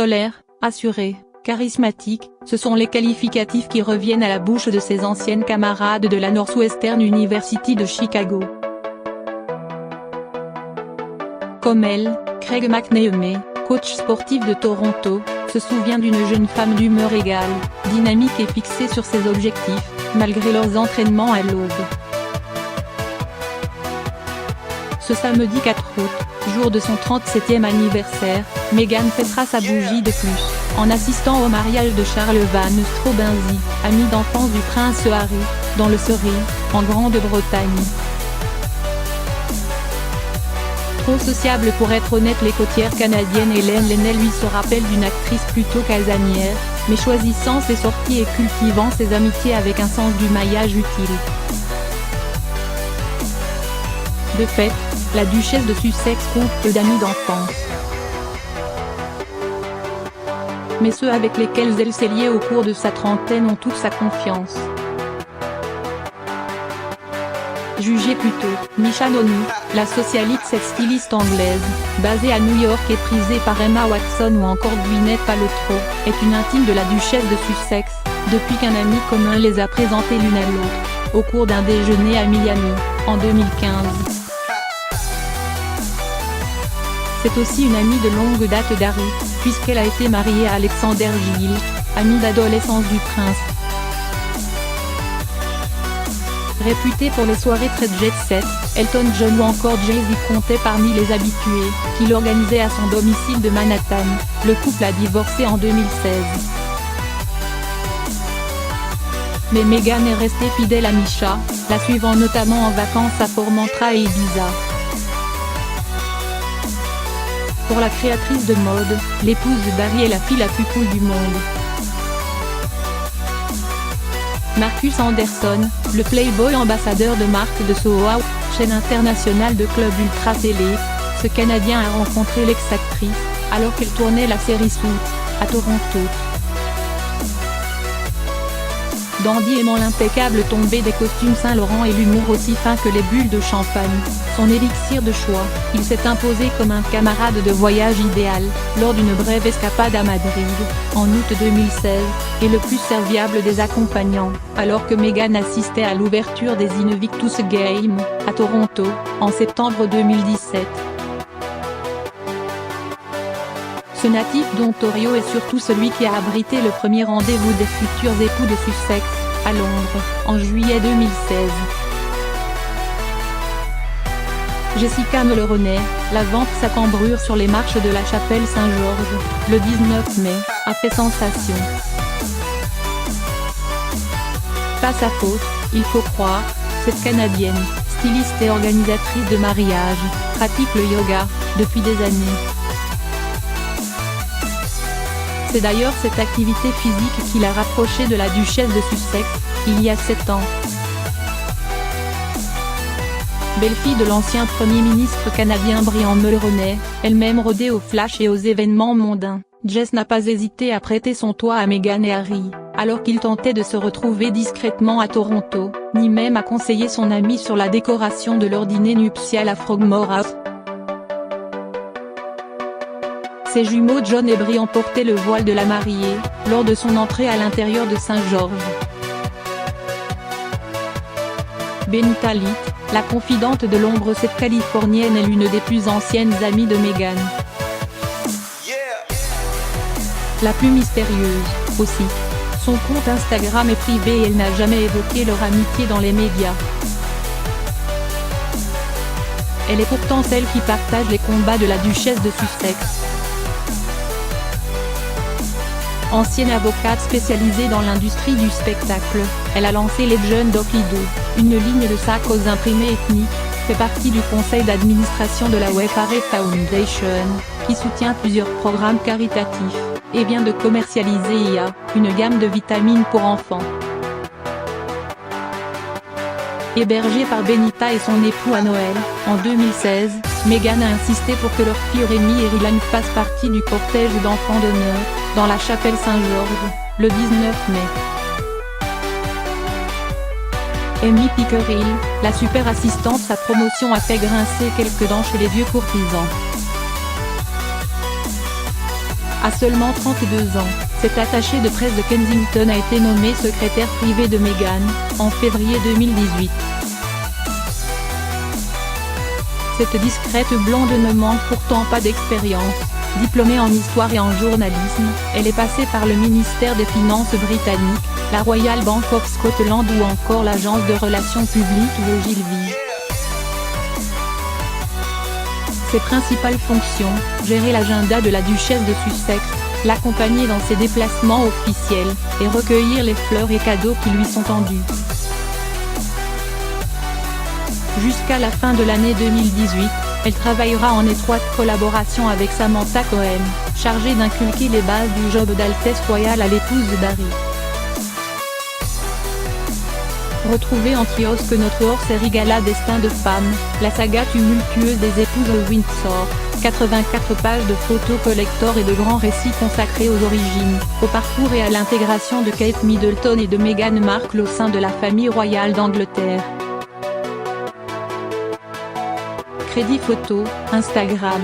Solaire, assurée, charismatique, ce sont les qualificatifs qui reviennent à la bouche de ses anciennes camarades de la Northwestern University de Chicago. Comme elle, Craig McNamee, coach sportif de Toronto, se souvient d'une jeune femme d'humeur égale, dynamique et fixée sur ses objectifs, malgré leurs entraînements à l'aube. Ce samedi 4 août, jour de son 37e anniversaire, Meghan fêtera sa bougie de plus, en assistant au mariage de Charles Van Straubenzi, ami d'enfance du prince Harry, dans le Surrey, en Grande-Bretagne. Trop sociable pour être honnête, l'écotière canadienne Hélène Lennell lui se rappelle d'une actrice plutôt casanière, mais choisissant ses sorties et cultivant ses amitiés avec un sens du maillage utile. De fait, la duchesse de Sussex compte peu d'amis d'enfance. Mais ceux avec lesquels elle s'est liée au cours de sa trentaine ont toute sa confiance. Jugez plutôt, Misha Nonu, la socialite, cette styliste anglaise, basée à New York et prisée par Emma Watson ou encore Gwyneth Paltrow, est une intime de la duchesse de Sussex, depuis qu'un ami commun les a présentés l'une à l'autre, au cours d'un déjeuner à Miami, en 2015. C'est aussi une amie de longue date d'Harry, puisqu'elle a été mariée à Alexander Gill, ami d'adolescence du prince. Réputé pour les soirées très jet-set, Elton John ou encore Jay-Z comptaient parmi les habitués, qu'il organisait à son domicile de Manhattan. Le couple a divorcé en 2016. Mais Meghan est restée fidèle à Misha, la suivant notamment en vacances à Formentera et Ibiza. Pour la créatrice de mode, l'épouse d'Harry est la fille la plus cool du monde. Marcus Anderson, le playboy ambassadeur de marque de Soho, chaîne internationale de clubs ultra télé, ce Canadien a rencontré l'ex-actrice, alors qu'elle tournait la série Suits, à Toronto. Dandy aimant l'impeccable tombée des costumes Saint-Laurent et l'humour aussi fin que les bulles de champagne, son élixir de choix, il s'est imposé comme un camarade de voyage idéal, lors d'une brève escapade à Madrid, en août 2016, et le plus serviable des accompagnants, alors que Meghan assistait à l'ouverture des Invictus Games, à Toronto, en septembre 2017. Ce natif d'Ontario est surtout celui qui a abrité le premier rendez-vous des futurs époux de Sussex, à Londres, en juillet 2016. Jessica Mulroney, la vente sa cambrure sur les marches de la chapelle Saint-Georges, le 19 mai, a fait sensation. Pas sa faute, il faut croire, cette Canadienne, styliste et organisatrice de mariage, pratique le yoga, depuis des années. C'est d'ailleurs cette activité physique qui l'a rapprochée de la duchesse de Sussex, il y a 7 ans. Belle-fille de l'ancien Premier ministre canadien Brian Mulroney, elle-même rodée aux flashs et aux événements mondains, Jess n'a pas hésité à prêter son toit à Meghan et Harry, alors qu'ils tentaient de se retrouver discrètement à Toronto, ni même à conseiller son ami sur la décoration de leur dîner nuptial à Frogmore House. Ses jumeaux John et Bri ont porté le voile de la mariée, lors de son entrée à l'intérieur de Saint-Georges. Benita Leith, la confidente de l'ombre, cette californienne est l'une des plus anciennes amies de Meghan. La plus mystérieuse, aussi. Son compte Instagram est privé et elle n'a jamais évoqué leur amitié dans les médias. Elle est pourtant celle qui partage les combats de la duchesse de Sussex. Ancienne avocate spécialisée dans l'industrie du spectacle, elle a lancé Legend of Lido, une ligne de sacs aux imprimés ethniques, fait partie du conseil d'administration de la Wayfarer Foundation, qui soutient plusieurs programmes caritatifs, et vient de commercialiser IA, une gamme de vitamines pour enfants. Hébergée par Benita et son époux à Noël, en 2016, Meghan a insisté pour que leur fille Rémi et Rylan fassent partie du cortège d'enfants d'honneur, dans la chapelle Saint-Georges, le 19 mai. Amy Pickerill, la super assistante, sa promotion a fait grincer quelques dents chez les vieux courtisans. À seulement 32 ans, cet attaché de presse de Kensington a été nommé secrétaire privé de Meghan, en février 2018. Cette discrète blonde ne manque pourtant pas d'expérience. Diplômée en histoire et en journalisme, elle est passée par le ministère des Finances britannique, la Royal Bank of Scotland ou encore l'agence de relations publiques Ogilvy. Ses principales fonctions, gérer l'agenda de la duchesse de Sussex, l'accompagner dans ses déplacements officiels, et recueillir les fleurs et cadeaux qui lui sont tendus. Jusqu'à la fin de l'année 2018, elle travaillera en étroite collaboration avec Samantha Cohen, chargée d'inculquer les bases du job d'Altesse royale à l'épouse d'Harry. Retrouvez en kiosque notre hors-série Gala Destin de femme, la saga tumultueuse des épouses de Windsor, 84 pages de photos collector et de grands récits consacrés aux origines, au parcours et à l'intégration de Kate Middleton et de Meghan Markle au sein de la famille royale d'Angleterre. Crédit photo, Instagram.